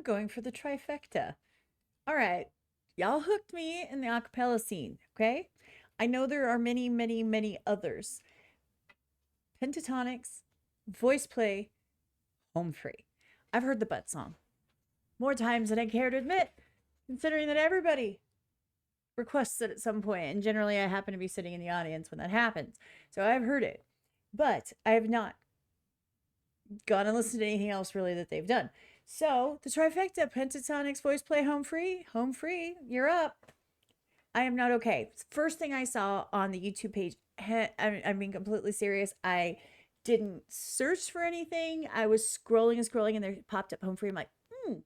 going for the trifecta. All right. Y'all hooked me in the acapella scene, okay? I know there are many, many, many others. Pentatonics, voice play, home free. I've heard the butt song more times than I care to admit, considering that everybody requests it at some point, and generally I happen to be sitting in the audience when that happens. So I've heard it, but I have not gone and listened to anything else really that they've done. So the trifecta, pentatonics, voice play, home free, you're up. I am not okay. First thing I saw on the YouTube page, I'm being completely serious. I didn't search for anything. I was scrolling and scrolling, and there popped up home free. I'm like, I'm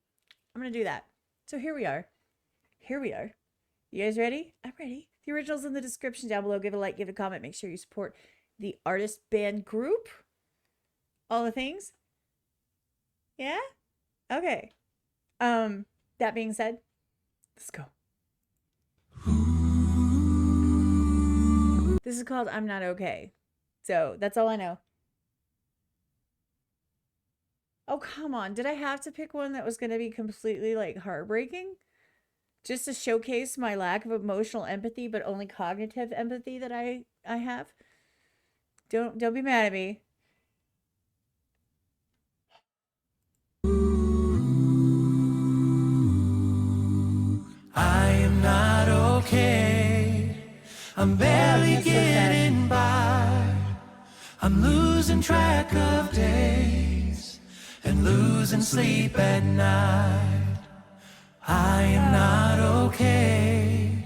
going to do that. So here we are. You guys ready? I'm ready. The original's in the description down below. Give it a like, give it a comment. Make sure you support the artist, band, group. All the things. Yeah? Okay. That being said, let's go. This is called I'm Not Okay. So that's all I know. Oh, come on. Did I have to pick one that was going to be completely like heartbreaking? Just to showcase my lack of emotional empathy, but only cognitive empathy that I have? Don't be mad at me. I am not okay. I'm barely getting by. I'm losing track of days and losing sleep at night. I am not okay.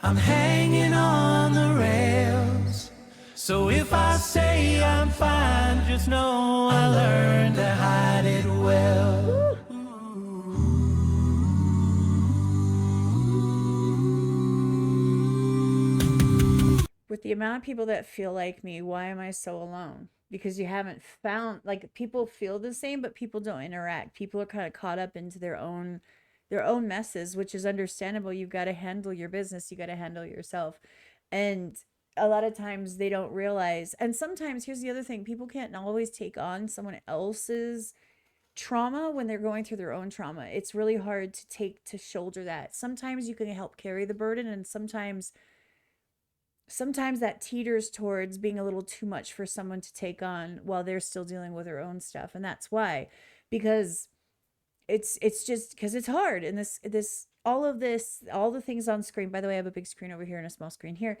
I'm hanging on the rails. So if I say I'm fine, just know I learned to hide it well. With the amount of people that feel like me, why am I so alone? Because you haven't found, like, people feel the same, but people don't interact. People are kind of caught up into their own messes, which is understandable. You've got to handle your business. You got to handle yourself. And a lot of times they don't realize. And sometimes, here's the other thing, people can't always take on someone else's trauma when they're going through their own trauma. It's really hard to shoulder that. Sometimes you can help carry the burden, and sometimes that teeters towards being a little too much for someone to take on while they're still dealing with their own stuff. And that's why, because it's just because it's hard. And all the things on screen, by the way, I have a big screen over here and a small screen here.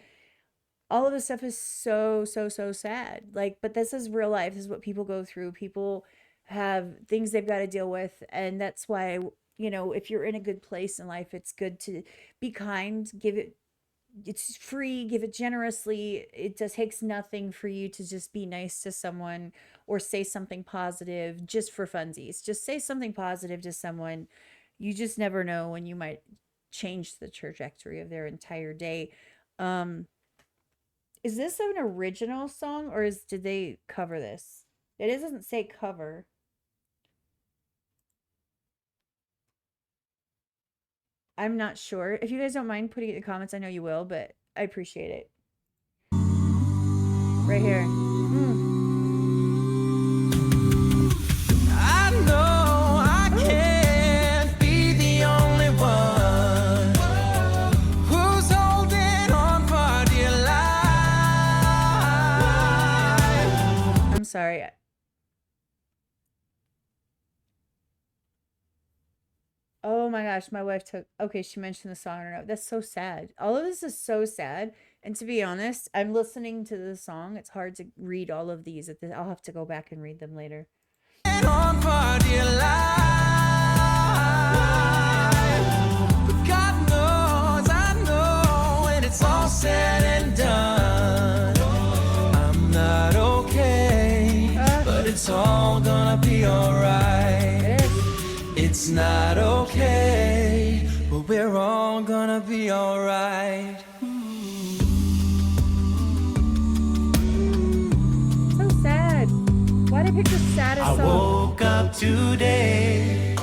All of this stuff is so sad. Like, but this is real life. This is what people go through. People have things they've got to deal with. And that's why, you know, if you're in a good place in life, it's good to be kind, it's free, give it generously. It just takes nothing for you to just be nice to someone or say something positive just for funsies. Just say something positive to someone. You just never know when you might change the trajectory of their entire day. Is this an original song, or did they cover this? It doesn't say cover. I'm not sure. If you guys don't mind putting it in the comments, I know you will, but I appreciate it. Right here. I know I can't be the only one who's holding on for dear life. I'm sorry. Oh my gosh, my wife she mentioned the song. No, that's so sad. All of this is so sad. And to be honest, I'm listening to the song. It's hard to read all of these. I'll have to go back and read them later. On for dear life. But God knows, I know, when it's all said and done, I'm not okay, but it's all gonna be alright. It's not okay, but we're all gonna be alright. So sad. Why'd I pick the saddest song? I woke up today,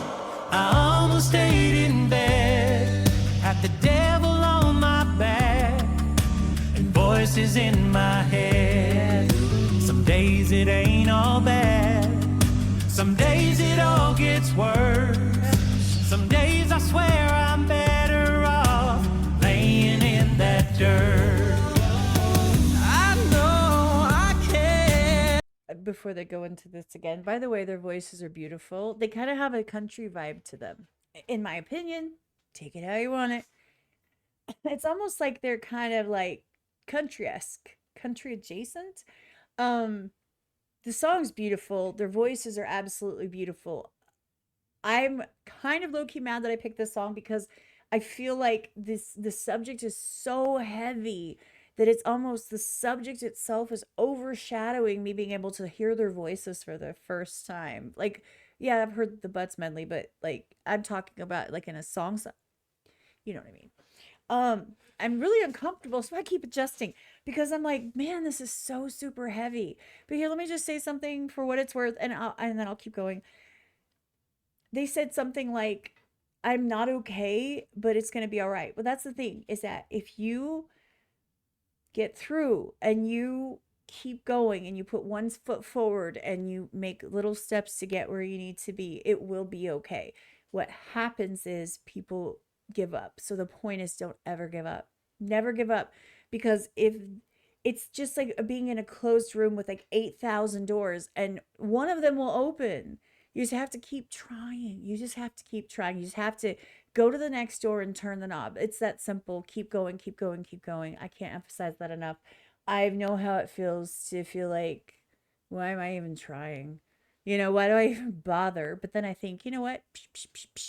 I almost stayed in bed, had the devil on my back and voices in my head. Some days it ain't all bad, some days it all gets worse. before they go into this again. By the way, their voices are beautiful. They kind of have a country vibe to them. In my opinion, take it how you want it. It's almost like they're kind of like country-esque, country adjacent. The song's beautiful. Their voices are absolutely beautiful. I'm kind of low-key mad that I picked this song because I feel like the subject is so heavy that it's almost the subject itself is overshadowing me being able to hear their voices for the first time. Like, yeah, I've heard the Butts medley, but like I'm talking about like in a song, you know what I mean? I'm really uncomfortable, so I keep adjusting because I'm like, man, this is so super heavy. But here, let me just say something for what it's worth, and then I'll keep going. They said something like, I'm not okay, but it's going to be all right. Well, that's the thing, is that if you get through and you keep going and you put one foot forward and you make little steps to get where you need to be, it will be okay. What happens is people give up. So the point is, don't ever give up. Never give up, because if it's just like being in a closed room with like 8,000 doors and one of them will open. You just have to keep trying. You just have to keep trying. You just have to go to the next door and turn the knob. It's that simple. Keep going, keep going, keep going. I can't emphasize that enough. I know how it feels to feel like, why am I even trying? You know, why do I even bother? But then I think, you know what?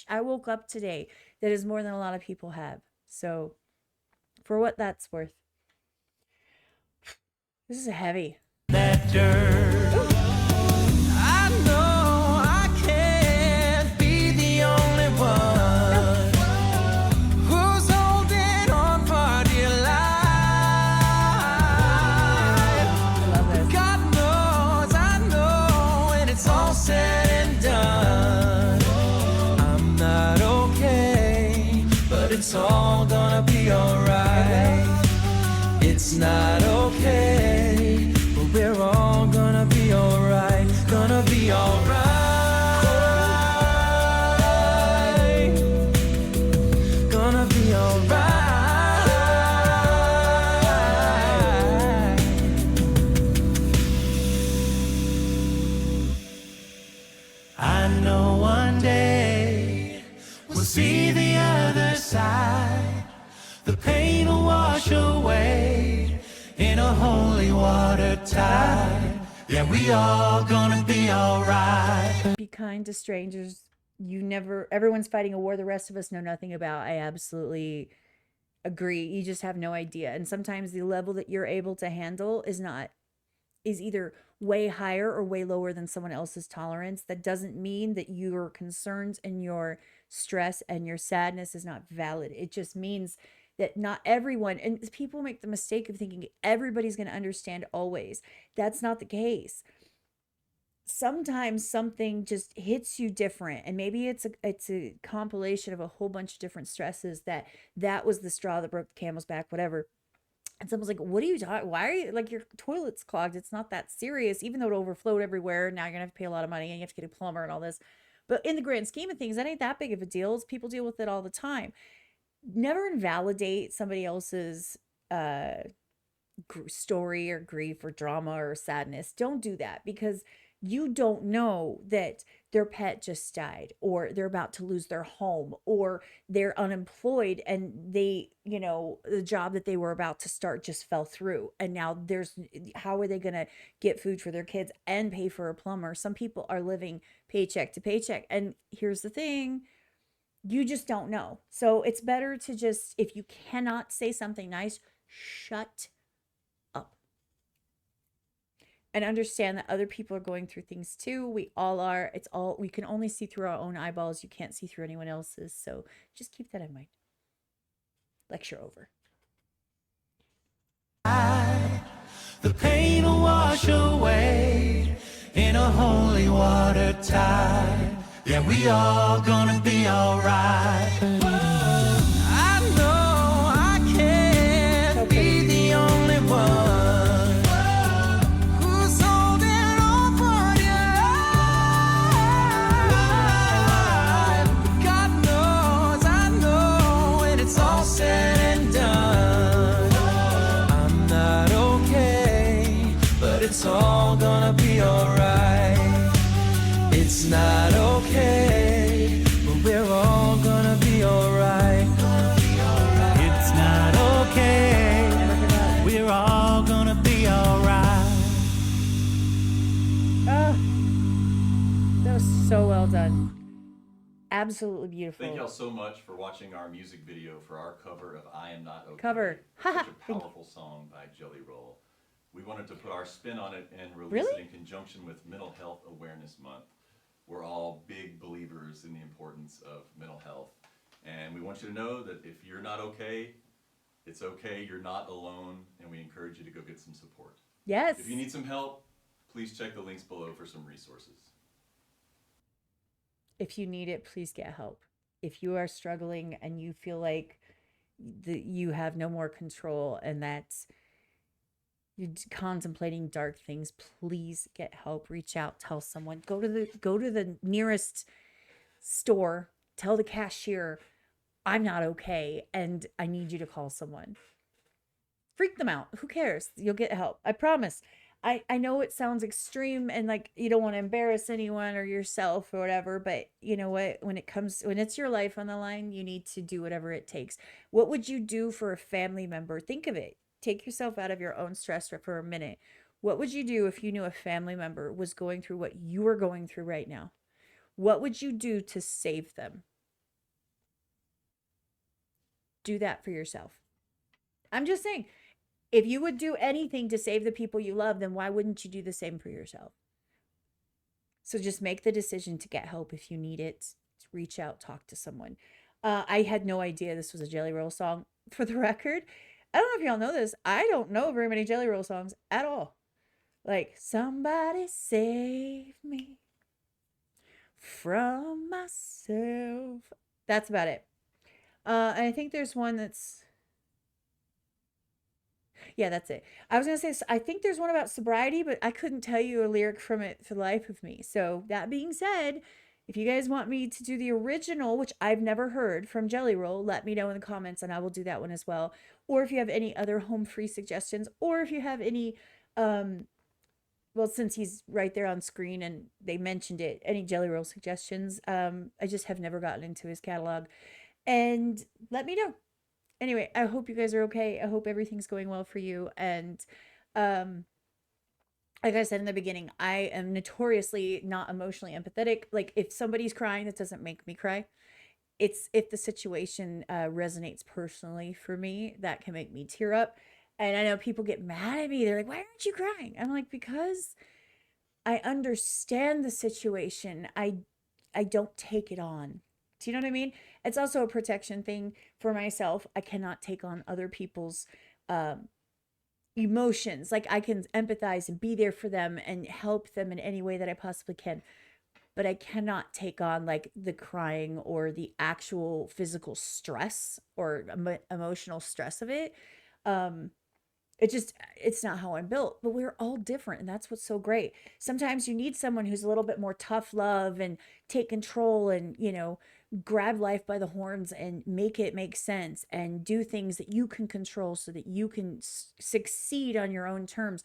I woke up today. That is more than a lot of people have. So for what that's worth. This is heavy. That dirt. Ooh. I know I can't be the only one who's holding on for dear life. Love this. God knows I know when it's all said and done, I'm not okay, but it's all gonna be alright. It's not okay, but we're all gonna be alright. Gonna be alright. Gonna be alright. I know one day we'll see the other side. The pain will wash away in a holy water tide. Yeah, we all gonna be alright. Be kind to strangers. Everyone's fighting a war the rest of us know nothing about. I absolutely agree. You just have no idea. And sometimes the level that you're able to handle is either way higher or way lower than someone else's tolerance. That doesn't mean that your concerns and your stress and your sadness is not valid. It just means that not everyone, and people make the mistake of thinking everybody's going to understand always. That's not the case. Sometimes something just hits you different, and maybe it's a compilation of a whole bunch of different stresses that was the straw that broke the camel's back, whatever. And someone's like, what are you talking? Why are you, like, your toilet's clogged? It's not that serious, even though it overflowed everywhere. Now you're going to have to pay a lot of money and you have to get a plumber and all this. But in the grand scheme of things, that ain't that big of a deal. People deal with it all the time. Never invalidate somebody else's story or grief or drama or sadness. Don't do that, because you don't know that their pet just died, or they're about to lose their home, or they're unemployed and the job that they were about to start just fell through. And now how are they going to get food for their kids and pay for a plumber? Some people are living paycheck to paycheck. And here's the thing. You just don't know. So it's better to just, if you cannot say something nice, shut up. And understand that other people are going through things too. We all are. We can only see through our own eyeballs. You can't see through anyone else's. So just keep that in mind. Lecture over. The pain will wash away in a holy water tide. Yeah, we all gonna be alright. I know I can't be the only one who's holding on for dear life. God knows I know when it's all said and done, I'm not okay, but it's it's all gonna be alright. It's not okay, but we're all gonna be alright. It's not okay, we're all gonna be alright. Oh, that was so well done. Absolutely beautiful. Thank y'all so much for watching our music video for our cover of I Am Not Okay. Cover. Such a powerful song by Jelly Roll. We wanted to put our spin on it and release it in conjunction with Mental Health Awareness Month. We're all big believers in the importance of mental health. And we want you to know that if you're not okay, it's okay. You're not alone. And we encourage you to go get some support. Yes. If you need some help, please check the links below for some resources. If you need it, please get help. If you are struggling and you feel like you have no more control and that's you're contemplating dark things, please get help. Reach out, tell someone. Go to the nearest store, tell the cashier, I'm not okay and I need you to call someone. Freak them out. Who cares? You'll get help. I promise. I know it sounds extreme and like you don't want to embarrass anyone or yourself or whatever, but you know what? When it's your life on the line, you need to do whatever it takes. What would you do for a family member? Think of it. Take yourself out of your own stress for a minute. What would you do if you knew a family member was going through what you are going through right now? What would you do to save them? Do that for yourself. I'm just saying, if you would do anything to save the people you love, then why wouldn't you do the same for yourself? So just make the decision to get help if you need it. Reach out, talk to someone. I had no idea this was a Jelly Roll song. For the record, I don't know if y'all know this. I don't know very many Jelly Roll songs at all. Like, somebody save me from myself. That's about it. And I think there's one that's... Yeah, that's it. I was going to say, I think there's one about sobriety, but I couldn't tell you a lyric from it for the life of me. So that being said, if you guys want me to do the original, which I've never heard from Jelly Roll, let me know in the comments and I will do that one as well. Or if you have any other home free suggestions, or if you have any, well, since he's right there on screen and they mentioned it, any Jelly Roll suggestions. I just have never gotten into his catalog. And let me know. Anyway, I hope you guys are okay. I hope everything's going well for you. And like I said in the beginning, I am notoriously not emotionally empathetic. Like if somebody's crying, that doesn't make me cry. It's if the situation resonates personally for me, that can make me tear up. And I know people get mad at me. They're like, why aren't you crying? I'm like, because I understand the situation. I don't take it on. Do you know what I mean? It's also a protection thing for myself. I cannot take on other people's emotions. Like I can empathize and be there for them and help them in any way that I possibly can. But I cannot take on like the crying or the actual physical stress or emotional stress of it. It's not how I'm built, but we're all different. And that's what's so great. Sometimes you need someone who's a little bit more tough love and take control and, you know, grab life by the horns and make it make sense and do things that you can control so that you can succeed on your own terms.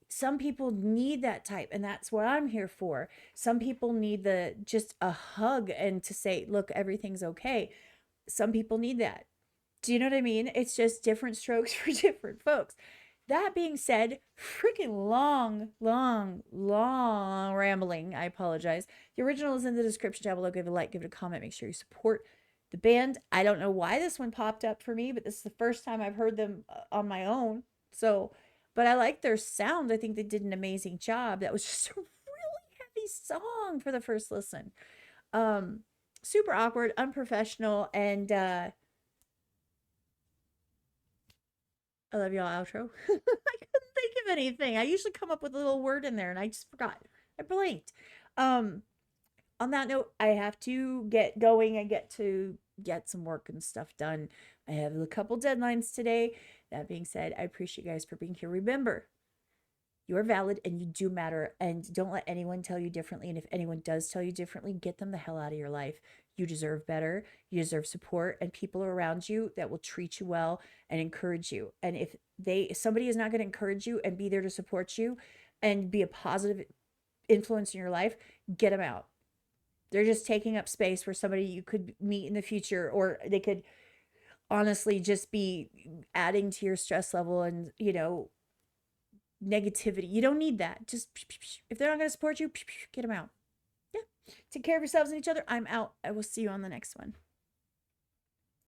Some people need that type, and that's what I'm here for. Some people need just a hug and to say, look, everything's okay. Some people need that. Do you know what I mean? It's just different strokes for different folks. That being said, freaking long rambling. I apologize. The original is in the description down below. Give it a like, give it a comment. Make sure you support the band. I don't know why this one popped up for me, but this is the first time I've heard them on my own. So, but I like their sound. I think they did an amazing job. That was just a really heavy song for the first listen. Super awkward, unprofessional, and I love y'all outro. I couldn't think of anything. I usually come up with a little word in there and I just forgot. I blinked. On that note, I have to get going and get some work and stuff done. I have a couple deadlines today. That being said, I appreciate you guys for being here. Remember, you're valid and you do matter, and don't let anyone tell you differently. And if anyone does tell you differently, get them the hell out of your life. You deserve better. You deserve support and people around you that will treat you well and encourage you. And if somebody is not going to encourage you and be there to support you, and be a positive influence in your life, get them out. They're just taking up space for somebody you could meet in the future, or they could honestly just be adding to your stress level and, negativity. You don't need that. Just, if they're not going to support you, get them out. Yeah. Take care of yourselves and each other. I'm out. I will see you on the next one.